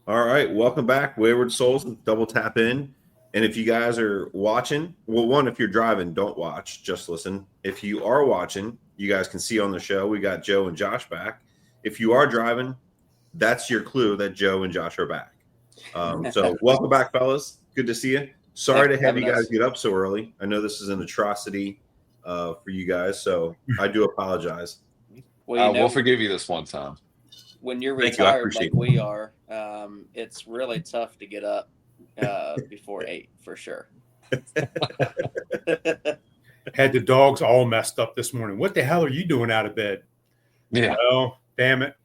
All right, welcome back, Wayward Souls. Double tap in. And if you guys are watching, well, one, if you're driving, don't watch, just listen. If you are watching, you guys can see on the show, we got Joe and Josh back. If you are driving, that's your clue that Joe and Josh are back. So welcome back, fellas. Good to see you. Sorry Thanks to for have you having guys us. get up so early. I know this is an atrocity for you guys, so I do apologize. Well, We'll forgive you this one time. when you're Thank you. I retired appreciate like we are, it's really tough to get up before 8 for sure. Had the dogs all messed up this morning. What the hell are you doing out of bed? Yeah. Oh, damn it.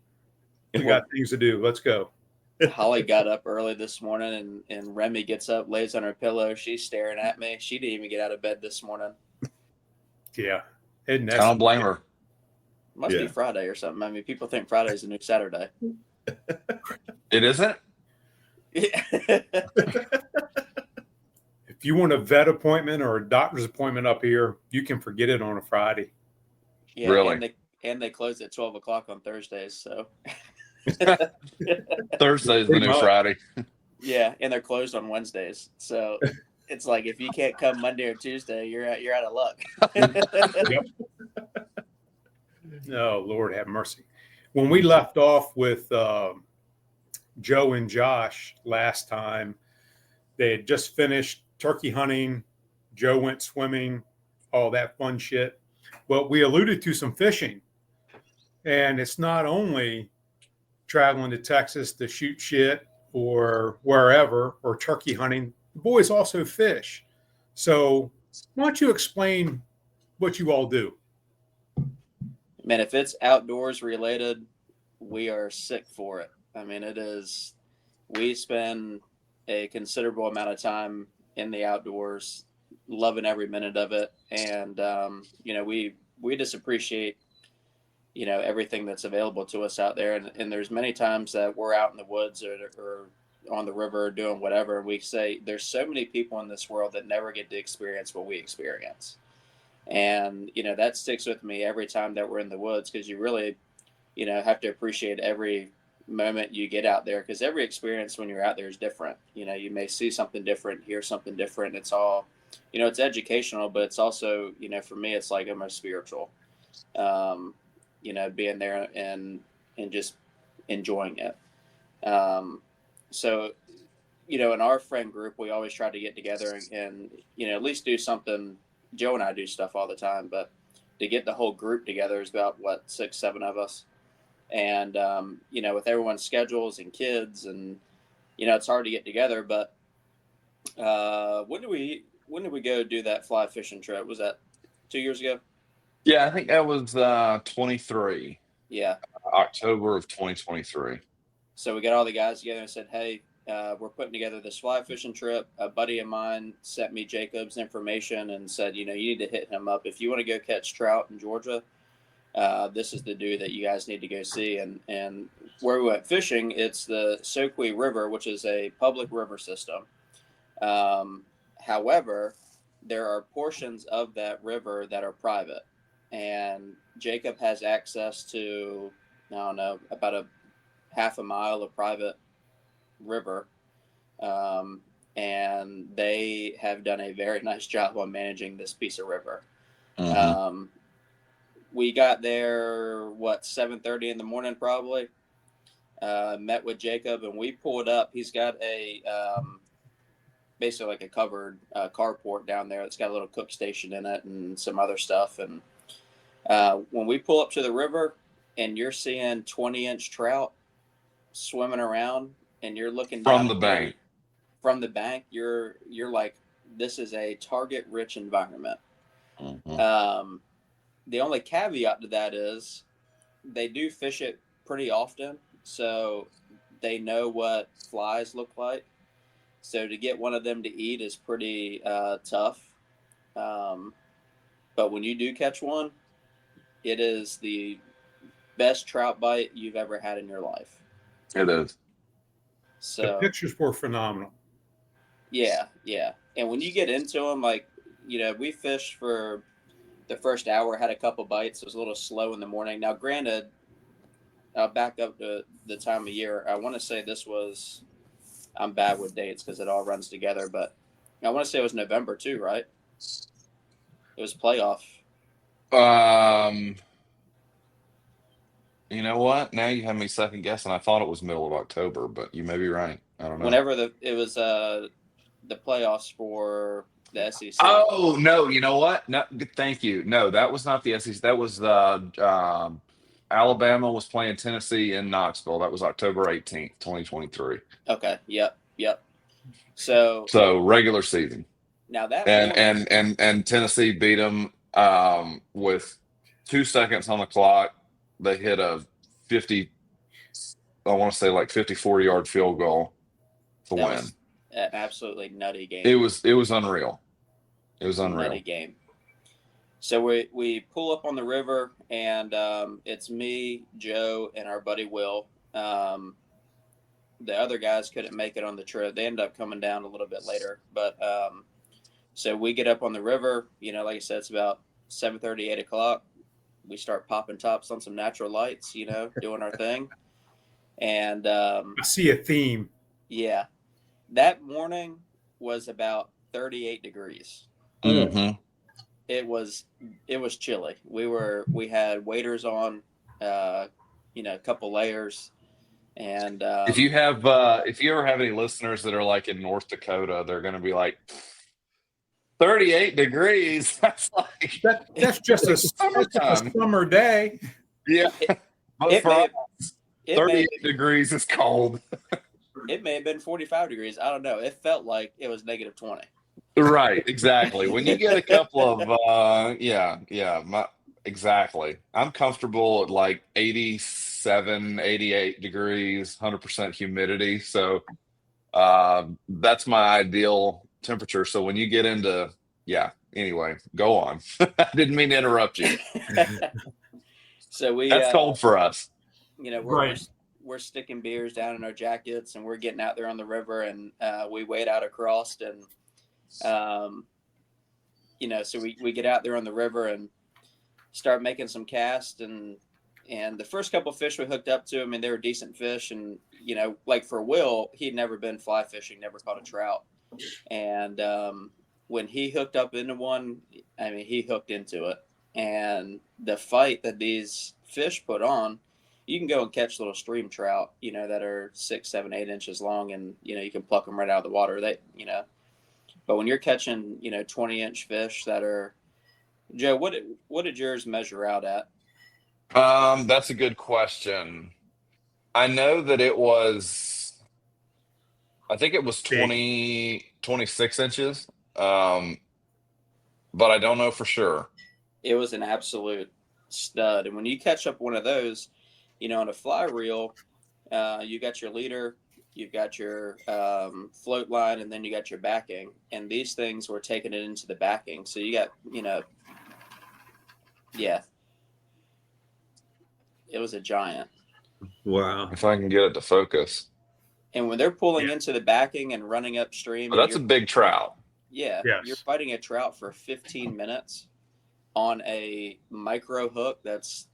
We got things to do. Let's go. Holly got up early this morning, and Remy gets up, lays on her pillow. She's staring at me. She didn't even get out of bed this morning. Yeah. I don't blame her. Must be Friday or something. I mean, people think Friday's a new Saturday. It isn't? If you want a vet appointment or a doctor's appointment up here, you can forget it on a Friday. Yeah, Really? and they close at 12 o'clock on Thursdays. So Thursday's the new Friday. Yeah, and they're closed on Wednesdays. So it's like if you can't come Monday or Tuesday, you're out of luck. Yep. Oh, Lord have mercy. When we left off with Joe and Josh last time, they had just finished turkey hunting. Joe went swimming, all that fun shit. Well, we alluded to some fishing. And it's not only traveling to Texas to shoot shit or wherever or turkey hunting, the boys also fish. So why don't you explain what you all do? Man, if it's outdoors related, we are sick for it. I mean, it is. We spend a considerable amount of time in the outdoors, loving every minute of it, and we just appreciate everything that's available to us out there. And there's many times that we're out in the woods or on the river doing whatever, and we say there's so many people in this world that never get to experience what we experience. And that sticks with me every time that we're in the woods, because you really have to appreciate every moment you get out there, because every experience when you're out there is different. You may see something different, hear something different. It's all it's educational, but it's also for me it's like almost spiritual, being there and just enjoying it. So in our friend group we always try to get together and at least do something. Joe and I do stuff all the time, but to get the whole group together is about 6, 7 of us. And, with everyone's schedules and kids and, it's hard to get together, but, when did we go do that fly fishing trip? Was that 2 years ago? Yeah, I think that was 23. Yeah. October of 2023. So we got all the guys together and said, hey, we're putting together this fly fishing trip. A buddy of mine sent me Jacob's information and said, you need to hit him up. If you want to go catch trout in Georgia, this is the dude that you guys need to go see. And where we went fishing, it's the Soquel River, which is a public river system. However, there are portions of that river that are private. And Jacob has access to, I don't know, about a half a mile of private river, and they have done a very nice job on managing this piece of river. Mm-hmm. We got there 7:30 in the morning probably. Met with Jacob and we pulled up. He's got a basically like a covered carport down there. It's got a little cook station in it and some other stuff. And when we pull up to the river and you're seeing 20-inch trout swimming around and you're looking from the bank. From the bank, you're like, this is a target rich environment. Mm-hmm. The only caveat to that is they do fish it pretty often, so they know what flies look like. So to get one of them to eat is pretty tough. But when you do catch one, it is the best trout bite you've ever had in your life. It is. So the pictures were phenomenal. Yeah. And when you get into them, like, we fished for the first hour, had a couple bites. It was a little slow in the morning. Now, granted, I'll back up to the time of year. I want to say this was I'm bad with dates because it all runs together. But I want to say it was November too, right? It was playoff. You know what? Now you have me second guessing. I thought it was middle of October, but you may be right. I don't know. Whenever it was the playoffs for the SEC. Oh no! You know what? No, thank you. No, that was not the SEC. That was Alabama was playing Tennessee in Knoxville. That was October 18th, 2023. Okay. Yep. So regular season. Now that and Tennessee beat them with 2 seconds on the clock. They hit a 50, I want to say like 54-yard field goal to win. Was an absolutely nutty game. It was unreal. It was unreal. Nutty game. So we pull up on the river, and it's me, Joe, and our buddy Will. The other guys couldn't make it on the trip. They ended up coming down a little bit later. But so we get up on the river. Like I said, it's about 7:30, 8 o'clock. We start popping tops on some natural lights, doing our thing. And I see a theme. Yeah. That morning was about 38 degrees. Mm-hmm. It was chilly. We had waders on, a couple layers. And if you ever have any listeners that are like in North Dakota, they're going to be like, 38 degrees. That's like that's just a summer day. Yeah. But for us, 38 degrees is cold. It may have been 45 degrees. I don't know. It felt like it was negative 20. Right, exactly. When you get a couple of exactly. I'm comfortable at like 87, 88 degrees, 100% humidity. So that's my ideal temperature. So when you get into anyway, go on. I didn't mean to interrupt you. So that's cold for us. We're sticking beers down in our jackets, and we're getting out there on the river, and we wade out across, and so we get out there on the river and start making some casts, and the first couple of fish we hooked up to, I mean, they were decent fish, and like for Will, he'd never been fly fishing, never caught a trout, and when he hooked up into one, I mean, he hooked into it, and the fight that these fish put on, you can go and catch little stream trout, that are 6, 7, 8 inches long, and you can pluck them right out of the water. But when you're catching 20-inch fish that are, Joe, what did yours measure out at? That's a good question. I know that I think it was 26 inches. But I don't know for sure. It was an absolute stud. And when you catch up one of those, on a fly reel, you got your leader, you've got your float line, and then you got your backing. And these things were taking it into the backing. So you got, it was a giant. Wow. If I can get it to focus. And when they're pulling into the backing and running upstream. Well, that's a big trout. Yeah. Yes. You're fighting a trout for 15 minutes on a micro hook that's,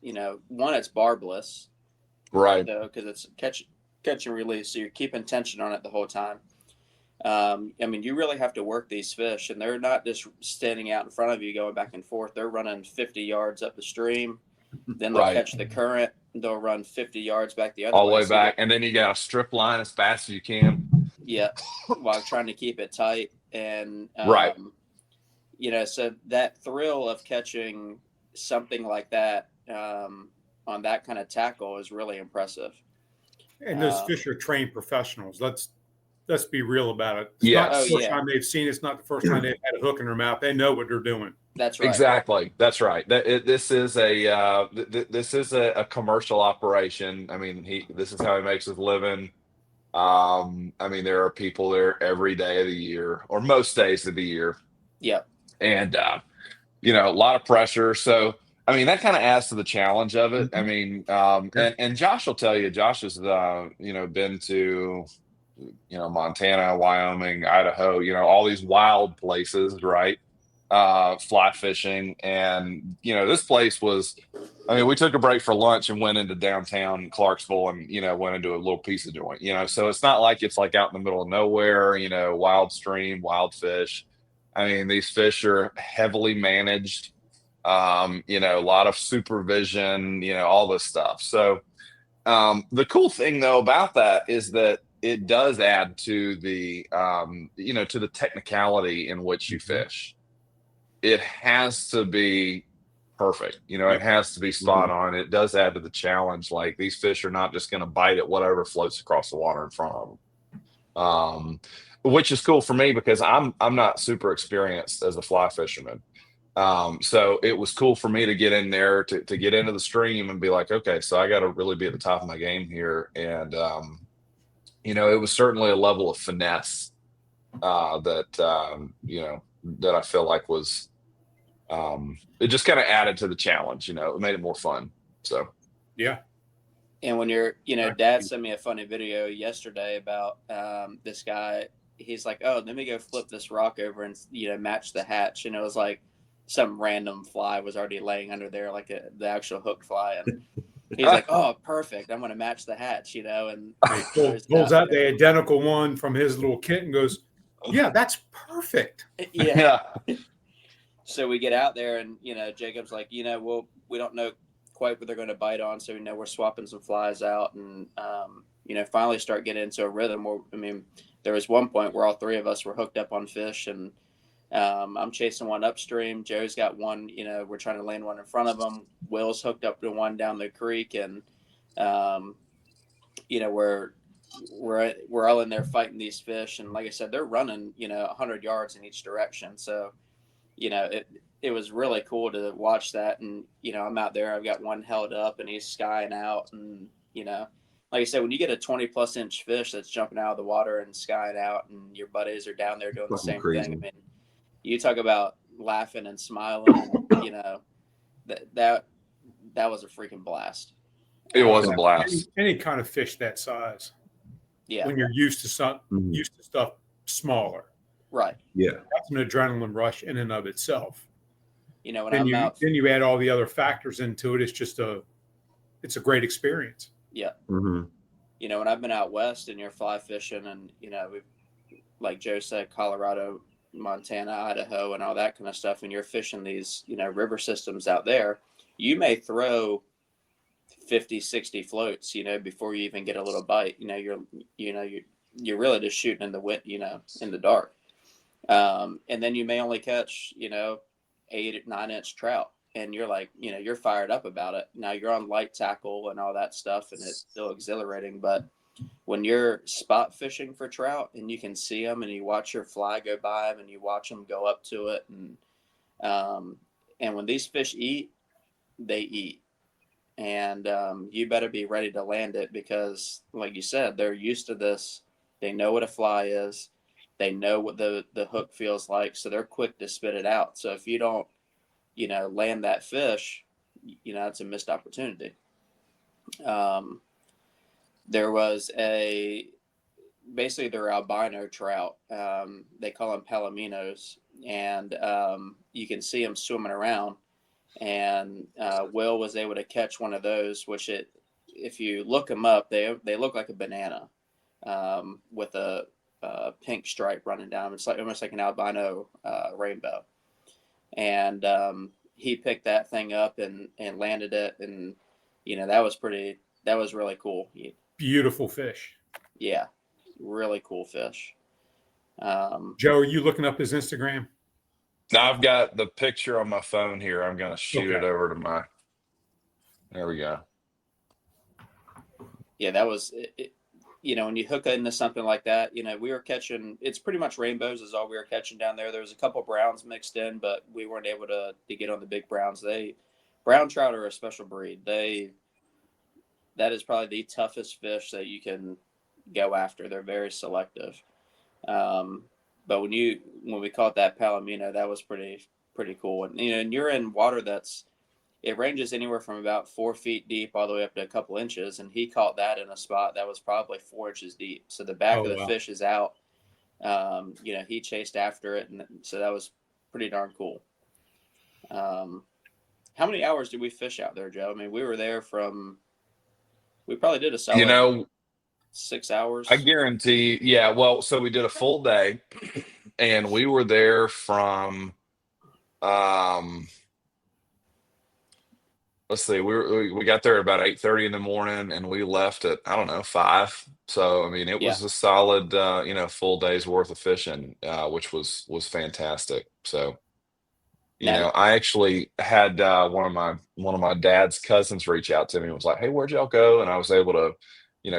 one, it's barbless. Right. So, because it's catch and release. So you're keeping tension on it the whole time. I mean, you really have to work these fish, and they're not just standing out in front of you going back and forth. They're running 50 yards up the stream. Then they'll catch the current. They'll run 50 yards back the other way. All the way back. And then you got a strip line as fast as you can. Yeah. While trying to keep it tight. And, right. So that thrill of catching something like that on that kind of tackle is really impressive. And those fish are trained professionals. Let's be real about it. It's not the first time they've seen it. It's not the first time they've had a hook in their mouth. They know what they're doing. That's right. Exactly. That's right. This is a commercial operation. I mean, this is how he makes his living. I mean, there are people there every day of the year, or most days of the year. Yep. And a lot of pressure. So I mean, that kind of adds to the challenge of it. I mean, and Josh will tell you, Josh has been to Montana, Wyoming, Idaho, all these wild places, right? fly fishing. And, this place was, I mean, we took a break for lunch and went into downtown Clarksville and, went into a little pizza joint, so it's not like it's like out in the middle of nowhere, wild stream, wild fish. I mean, these fish are heavily managed, a lot of supervision, all this stuff. So the cool thing though about that is that it does add to the, to the technicality in which you fish. It has to be perfect. It has to be spot on. It does add to the challenge. Like, these fish are not just going to bite at whatever floats across the water in front of them. Which is cool for me because I'm not super experienced as a fly fisherman. So it was cool for me to get in there to get into the stream and be like, okay, so I got to really be at the top of my game here. And, it was certainly a level of finesse that I feel like was, it just kind of added to the challenge, it made it more fun. So, yeah. And when you're, Dad sent me a funny video yesterday about this guy. He's like, oh, let me go flip this rock over and, match the hatch. And it was like some random fly was already laying under there, like the actual hooked fly. And he's like, oh, perfect. I'm going to match the hatch, and he pulls out the identical one from his little kit and goes, yeah, that's perfect. Yeah. So we get out there and, Jacob's like, well, we don't know quite what they're going to bite on. So, we're swapping some flies out and, finally start getting into a rhythm where, there was one point where all three of us were hooked up on fish and I'm chasing one upstream. Joe's got one, we're trying to land one in front of him. Will's hooked up to one down the creek and, we're all in there fighting these fish. And like I said, they're running, 100 yards in each direction. So, it was really cool to watch that. And, I'm out there, I've got one held up and he's skying out and, like I said, when you get a 20+ inch fish that's jumping out of the water and skying out and your buddies are down there doing the same thing. You talk about laughing and smiling, that was a freaking blast. It was a blast. Any kind of fish that size. Yeah. When you're used to stuff smaller. Right. Yeah. That's an adrenaline rush in and of itself. When then you add all the other factors into it. It's a great experience. Yeah. Mm-hmm. When I've been out west and you're fly fishing and, we've, like Joe said, Colorado, Montana, Idaho, and all that kind of stuff, and you're fishing these, river systems out there, you may throw 50, 60 floats, before you even get a little bite. You're really just shooting in the wind, in the dark. And then you may only catch, 8 or 9 inch trout. And you're like, you're fired up about it. Now you're on light tackle and all that stuff, and it's still exhilarating. But when you're spot fishing for trout and you can see them and you watch your fly go by them and you watch them go up to it. And when these fish eat, they eat. And you better be ready to land it because, like you said, they're used to this. They know what a fly is. They know what the hook feels like. So they're quick to spit it out. So if you don't, land that fish, it's a missed opportunity. There was basically they're albino trout. They call them palominos, and you can see them swimming around. And Will was able to catch one of those, which if you look them up, they look like a banana with a pink stripe running down. It's almost like an albino rainbow. And he picked that thing up and landed it. And, that was really cool. Beautiful fish. Yeah. Really cool fish. Joe, are you looking up his Instagram? Now I've got the picture on my phone here. I'm going to shoot it over to there we go. Yeah, that was it. When you hook into something like that, we were catching, it's pretty much rainbows is all we were catching down there. There was a couple browns mixed in, but we weren't able to get on the big browns. Brown trout are a special breed. That is probably the toughest fish that you can go after. They're very selective. But when we caught that palomino, that was pretty cool. And you're in water it ranges anywhere from about 4 feet deep all the way up to a couple inches. And he caught that in a spot that was probably 4 inches deep. So the back of the fish is out. He chased after it. And so that was pretty darn cool. How many hours did we fish out there, Joe? I mean, we were there we probably did a solid 6 hours. I guarantee. Yeah. Well, so we did a full day, and we were there from, let's see, we got there at about 8:30 in the morning, and we left at, I don't know, 5. So I mean, it was a solid, full day's worth of fishing, which was fantastic. So. I actually had one of my dad's cousins reach out to me and was like, "Hey, where'd y'all go?" And I was able to,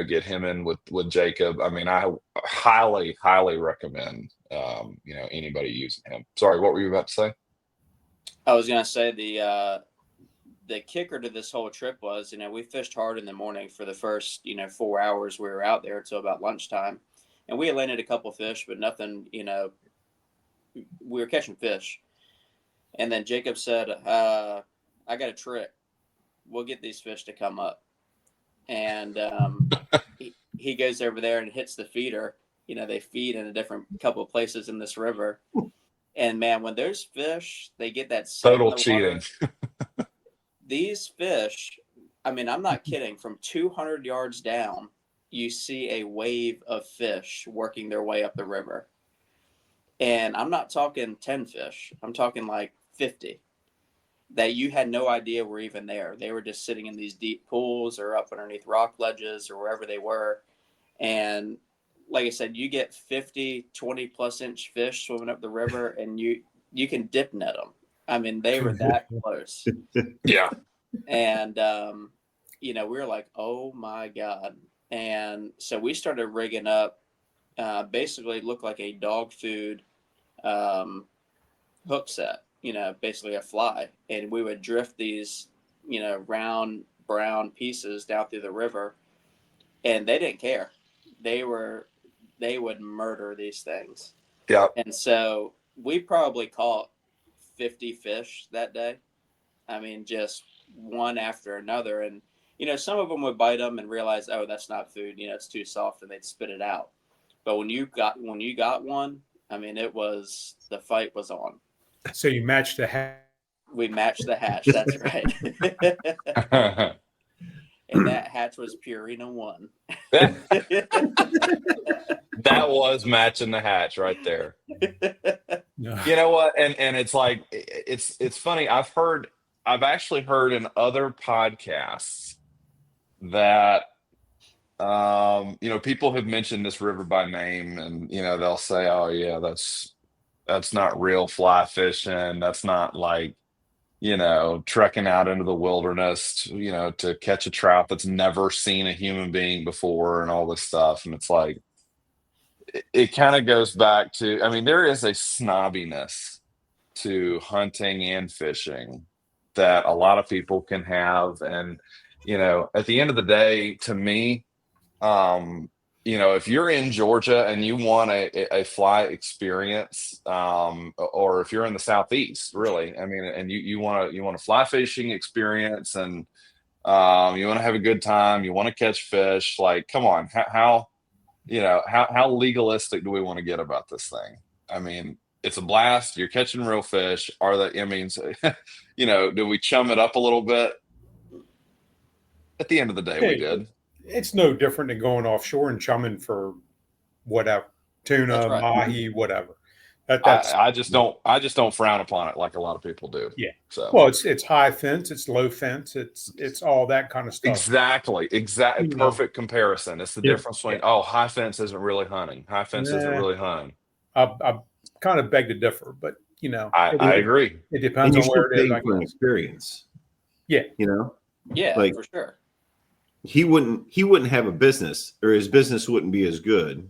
get him in with Jacob. I mean, I highly, highly recommend, anybody using him. Sorry, what were you about to say? I was gonna say the kicker to this whole trip was, we fished hard in the morning for the first, 4 hours we were out there until about lunchtime, and we had landed a couple fish, but nothing. We were catching fish. And then Jacob said, I got a trick. We'll get these fish to come up. And he goes over there and hits the feeder. They feed in a different couple of places in this river. And, man, when those fish, they get that total cheating. Water, these fish, I mean, I'm not kidding. From 200 yards down, you see a wave of fish working their way up the river. And I'm not talking 10 fish. I'm talking like 50 that you had no idea were even there. They were just sitting in these deep pools or up underneath rock ledges or wherever they were. And like I said, you get 50, 20 plus inch fish swimming up the river, and you can dip net them. I mean, they were that close. Yeah. And, we were like, oh my God. And so we started rigging up, basically looked like a dog food hook set, basically a fly. And we would drift these, round brown pieces down through the river, and they didn't care. They would murder these things. Yeah. And so we probably caught 50 fish that day. I mean, just one after another. And, some of them would bite them and realize, oh, that's not food. It's too soft, and they'd spit it out. But when you got one, I mean, the fight was on. So you matched the hatch. We matched the hatch. That's right. And that hatch was Purina 1. That was matching the hatch right there. No. You know what? And it's like, it's funny. I've actually heard in other podcasts that, people have mentioned this river by name, and, they'll say, oh yeah, that's not real fly fishing. That's not like, trekking out into the wilderness, to catch a trout that's never seen a human being before and all this stuff. And it's like, it kind of goes back to, I mean, there is a snobbiness to hunting and fishing that a lot of people can have. And, at the end of the day, to me, if you're in Georgia and you want a fly experience, or if you're in the Southeast, really, I mean, and you want a fly fishing experience, and you want to have a good time, you want to catch fish, like, come on, how legalistic do we want to get about this thing? I mean, it's a blast. You're catching real fish. Do we chum it up a little bit? At the end of the day, we did. It's no different than going offshore and chumming for whatever, tuna, right. mahi, whatever. I just don't frown upon it like a lot of people do. Yeah. So, well, it's high fence, it's low fence, it's all that kind of stuff. Exactly. Perfect comparison. It's the difference between high fence isn't really hunting. High fence isn't really hunting. I kind of beg to differ, but I agree. It depends on where it is. For an experience. Yeah. Yeah, like, for sure. He wouldn't have a business, or his business wouldn't be as good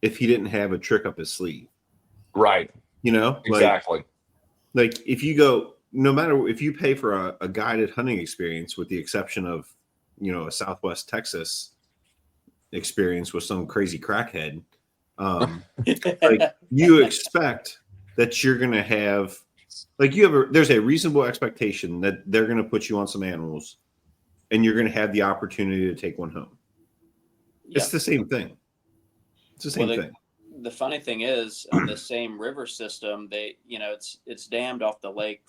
if he didn't have a trick up his sleeve. Right. Exactly. Like if you go, no matter if you pay for a guided hunting experience, with the exception of, a Southwest Texas experience with some crazy crackhead, like you expect that you're going to have, like there's a reasonable expectation that they're going to put you on some animals, and you're going to have the opportunity to take one home. Yep. It's the same thing. It's the same thing. the funny thing is, on the same river system, they, it's dammed off the lake,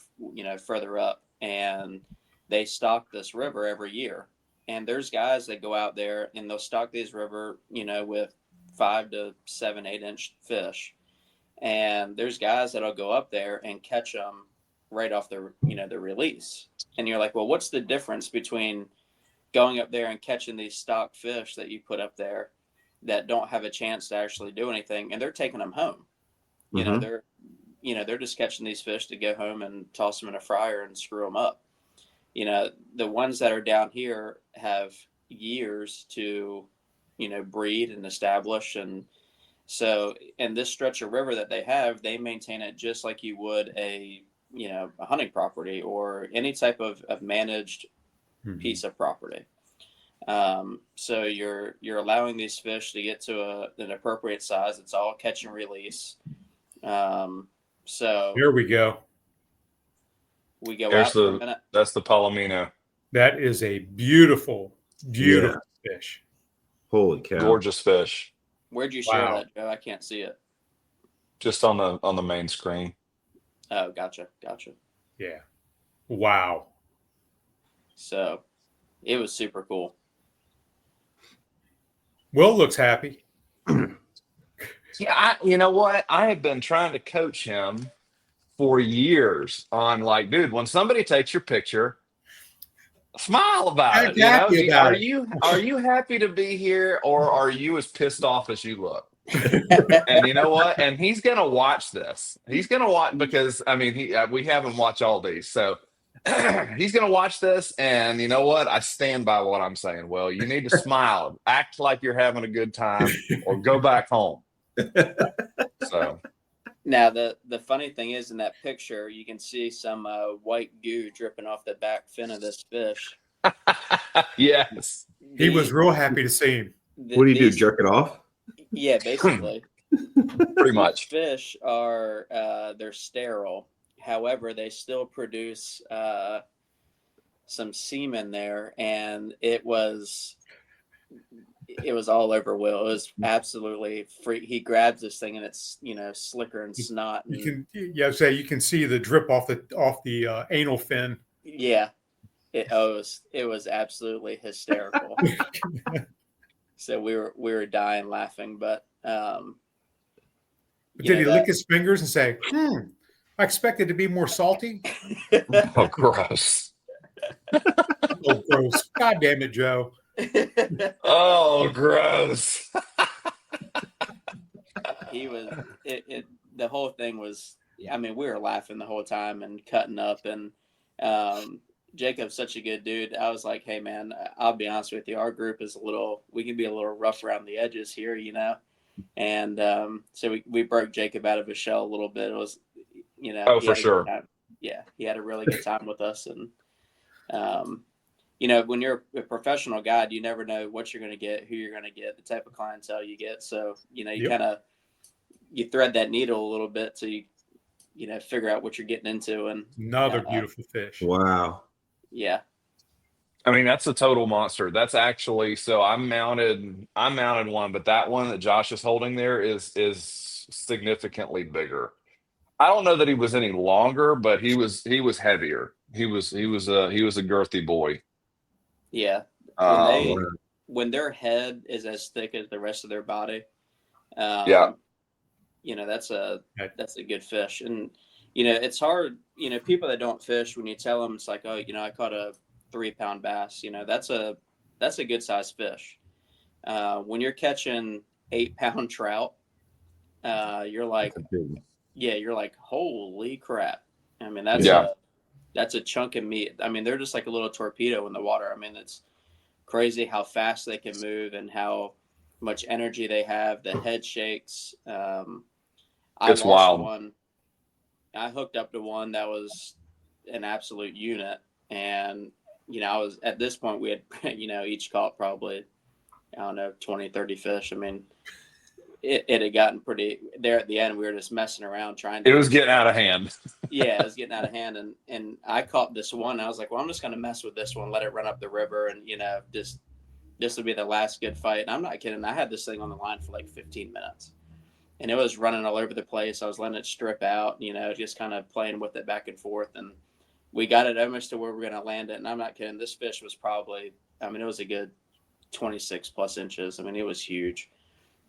further up, and they stock this river every year. And there's guys that go out there and they'll stock these river, with 5 to 7, 8-inch fish. And there's guys that'll go up there and catch them right off the release. And you're like, well, what's the difference between going up there and catching these stock fish that you put up there that don't have a chance to actually do anything, and they're taking them home? They're just catching these fish to go home and toss them in a fryer and screw them up. The ones that are down here have years to, breed and establish. And so in this stretch of river that they maintain it just like you would a hunting property or any type of managed piece of property. So you're allowing these fish to get to an appropriate size. It's all catch and release. So here we go. We go There's out for a minute. That's the Palomino. That is a beautiful fish. Holy cow. Gorgeous fish. Where'd you share that, Joe? I can't see it. Just on the main screen. Oh, gotcha. Yeah. Wow. So it was super cool. Will looks happy. Yeah, you know what? I have been trying to coach him for years on, like, dude, when somebody takes your picture, smile about it. Are you happy to be here, or are you as pissed off as you look? And you know what? And he's gonna watch this. He's gonna watch, because we have him watch all these, so he's gonna watch this. And you know what? I stand by what I'm saying. Well, you need to smile, act like you're having a good time, or go back home. So now the funny thing is, in that picture you can see some white goo dripping off the back fin of this fish. Yes, he was real happy to see him. What do you do? Jerk it off? Yeah, basically. pretty much. Fish are they're sterile. However, they still produce some semen there, and it was all over Will. It was absolutely free. He grabs this thing and it's slicker and snot. And, you can see the drip off the anal fin. Yeah, it was absolutely hysterical. So we were dying laughing, but did he lick his fingers and say, I expected to be more salty? Oh, gross. Oh, gross. God damn it, Joe. Oh, gross. He was the whole thing was, we were laughing the whole time and cutting up, and Jacob's such a good dude. I was like, hey man, I'll be honest with you, our group is we can be a little rough around the edges here, and so we broke Jacob out of his shell a little bit. It was for sure. Yeah, he had a really good time with us. And when you're a professional guide, you never know what you're going to get, who you're going to get, the type of clientele you get. So, you kind of, you thread that needle a little bit to, figure out what you're getting into. And another beautiful fish. Wow. Yeah. That's a total monster. That's actually, so I mounted one, but that one that Josh is holding there is significantly bigger. I don't know that he was any longer, but he was heavier. He was a girthy boy. Yeah. When their head is as thick as the rest of their body, that's a good fish. And it's hard. People that don't fish, when you tell them, it's like, oh, I caught a 3-pound bass. That's a good sized fish. When you're catching 8-pound trout, you're like, you're like, holy crap. That's a chunk of meat. They're just like a little torpedo in the water. It's crazy how fast they can move and how much energy they have. The head shakes. It's wild. I hooked up to one that was an absolute unit. And, at this point we had, each caught probably, 20, 30 fish. It had gotten pretty there at the end. We were just messing around trying to. It was getting out of hand. Yeah, it was getting out of hand, and I caught this one. I was like, well, I'm just going to mess with this one, let it run up the river, and this will be the last good fight. And I'm not kidding. I had this thing on the line for like 15 minutes, and it was running all over the place. I was letting it strip out, just kind of playing with it back and forth. And we got it almost to where we're going to land it. And I'm not kidding. This fish was probably, it was a good 26 plus inches. It was huge.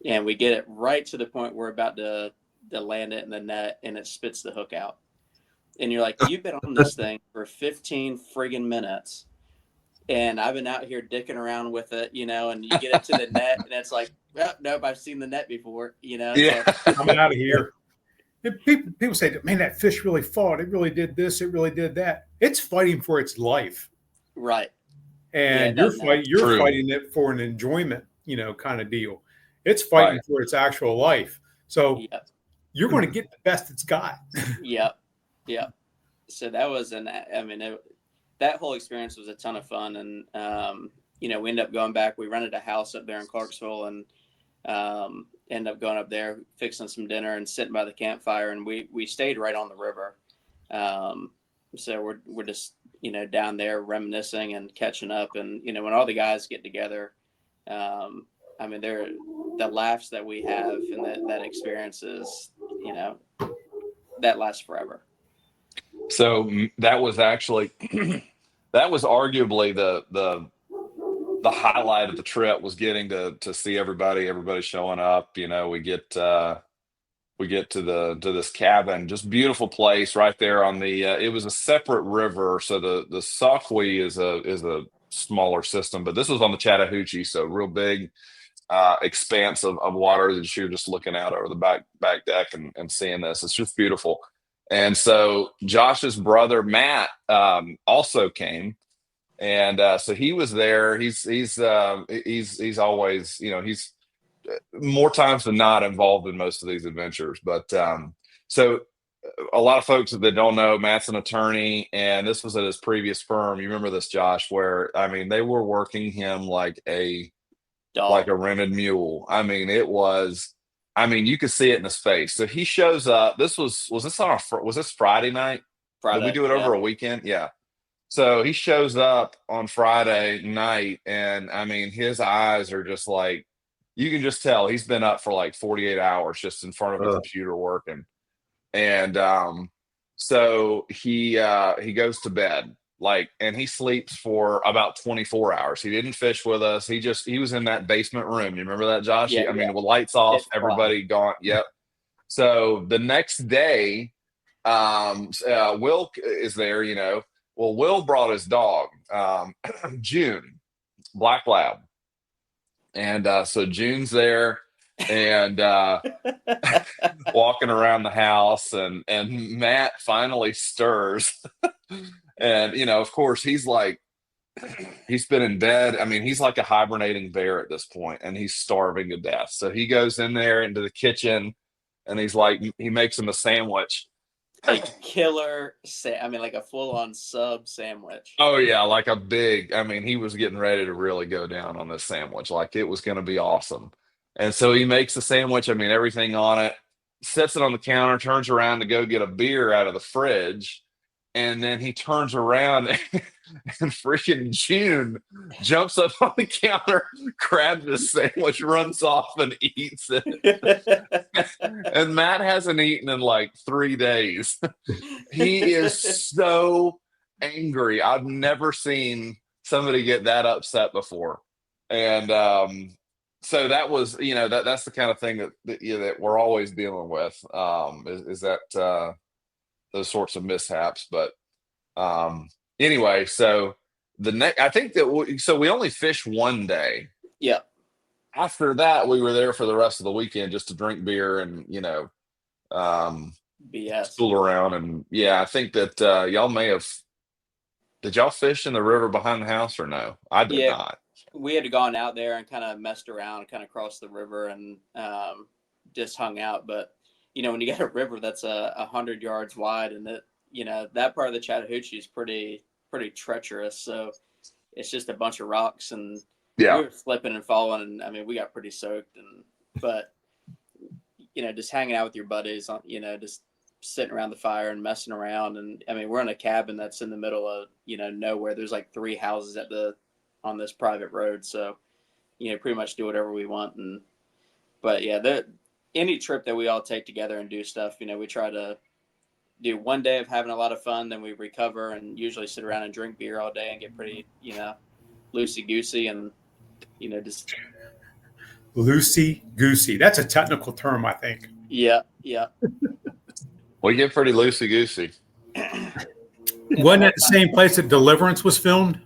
And we get it right to the point we're about to land it in the net, and it spits the hook out. And you're like, you've been on this thing for 15 friggin' minutes. And I've been out here dicking around with it, and you get it to the net, and it's like, oh, nope, I've seen the net before, Yeah. So, I'm out of here. And people say, man, that fish really fought. It really did this. It really did that. It's fighting for its life. right. And Yeah, you're fighting it for an enjoyment, kind of deal. It's fighting for its actual life. So you're going to get the best it's got. Yep. So that was that whole experience was a ton of fun. And, we ended up going back. We rented a house up there in Clarksville, and ended up going up there, fixing some dinner and sitting by the campfire. And we stayed right on the river. So we're just, down there reminiscing and catching up. And, when all the guys get together, the laughs that we have and that experience is, that lasts forever. So that was actually, that was arguably the highlight of the trip, was getting to see everybody showing up. We get to this cabin, just beautiful place right there on the, it was a separate river. So the Saukwe is a smaller system, but this was on the Chattahoochee. So real big, expanse of water that you're just looking out over the back deck and seeing this. It's just beautiful. And so Josh's brother Matt also came, and so he was there. He's always, he's more times than not involved in most of these adventures. But so a lot of folks that don't know, Matt's an attorney, and this was at his previous firm. You remember this, Josh, where they were working him like a Dog. Like a rented mule. It was, you could see it in his face. So he shows up. Was this Friday night? Friday. Did we do it over a weekend? Yeah. So he shows up on Friday night, and his eyes are just like, you can just tell he's been up for like 48 hours just in front of a computer working. And so he goes to bed. And he sleeps for about 24 hours. He didn't fish with us. He was in that basement room. You remember that, Josh? Yeah, with lights off, everybody gone. Yep. So the next day, Will is there, Well, Will brought his dog, June, Black Lab. And so June's there and walking around the house, and Matt finally stirs. And, of course, he's been in bed. He's like a hibernating bear at this point, and he's starving to death. So he goes in there into the kitchen, and he makes him a sandwich. A killer, like a full-on sub sandwich. Oh, yeah, like a big, he was getting ready to really go down on this sandwich. Like, it was going to be awesome. And so he makes the sandwich, everything on it, sets it on the counter, turns around to go get a beer out of the fridge. And then he turns around and freaking June jumps up on the counter, grabs the sandwich, runs off and eats it. And Matt hasn't eaten in like 3 days. He is so angry. I've never seen somebody get that upset before. And so that was, that's the kind of thing that we're always dealing with, is that those sorts of mishaps. But anyway, so I think that so we only fished one day. Yeah. After that, we were there for the rest of the weekend just to drink beer and BS. Fool around. And yeah, I think that y'all may have. Did y'all fish in the river behind the house or no? I did not. We had gone out there and kind of messed around, kind of crossed the river and just hung out. But when you got a river that's 100 yards wide, and that part of the Chattahoochee is pretty treacherous. So it's just a bunch of rocks, and we were slipping and falling, and we got pretty soaked. But just hanging out with your buddies, just sitting around the fire and messing around. And we're in a cabin that's in the middle of nowhere. There's like 3 houses on this private road, so pretty much do whatever we want. But yeah, any trip that we all take together and do stuff, we try to do one day of having a lot of fun, then we recover and usually sit around and drink beer all day and get pretty, loosey goosey and, just Loosey goosey. That's a technical term, I think. yeah. We get pretty loosey goosey. Wasn't that the same place that Deliverance was filmed?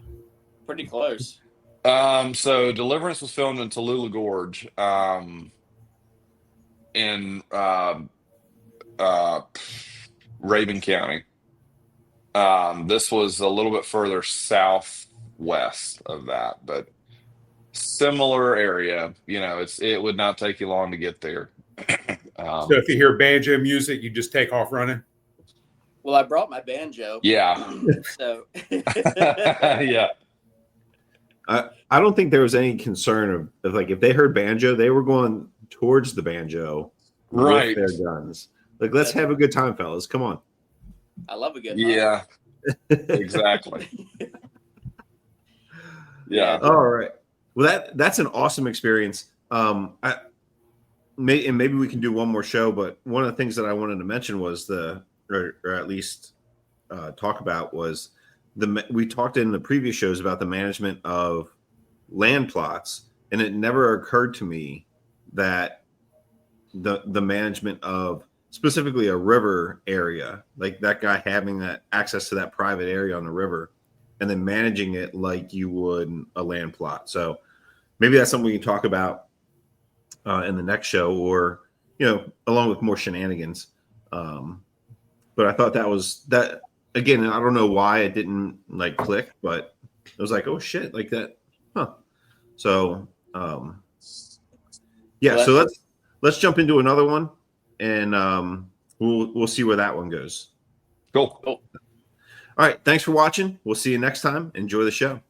Pretty close. So Deliverance was filmed in Tallulah Gorge, in Raven County. This was a little bit further southwest of that, but similar area. It would not take you long to get there. So if you hear banjo music, you just take off running. Well, I brought my banjo. Yeah. So Yeah. I don't think there was any concern of like if they heard banjo, they were going towards the banjo Right. with their guns. Like, let's have a good time, fellas. Come on. I love a good Yeah. Exactly. Yeah. All right. Well, that's an awesome experience. Maybe we can do one more show, but one of the things that I wanted to mention was or at least talk about was we talked in the previous shows about the management of land plots, and it never occurred to me that the management of specifically a river area, like that guy having that access to that private area on the river and then managing it like you would a land plot. So maybe that's something we can talk about in the next show, or along with more shenanigans. But I thought that again, and I don't know why it didn't like click, but it was like, oh shit, like that, huh? So yeah, so let's jump into another one, and we'll see where that one goes. Cool. All right, thanks for watching. We'll see you next time. Enjoy the show.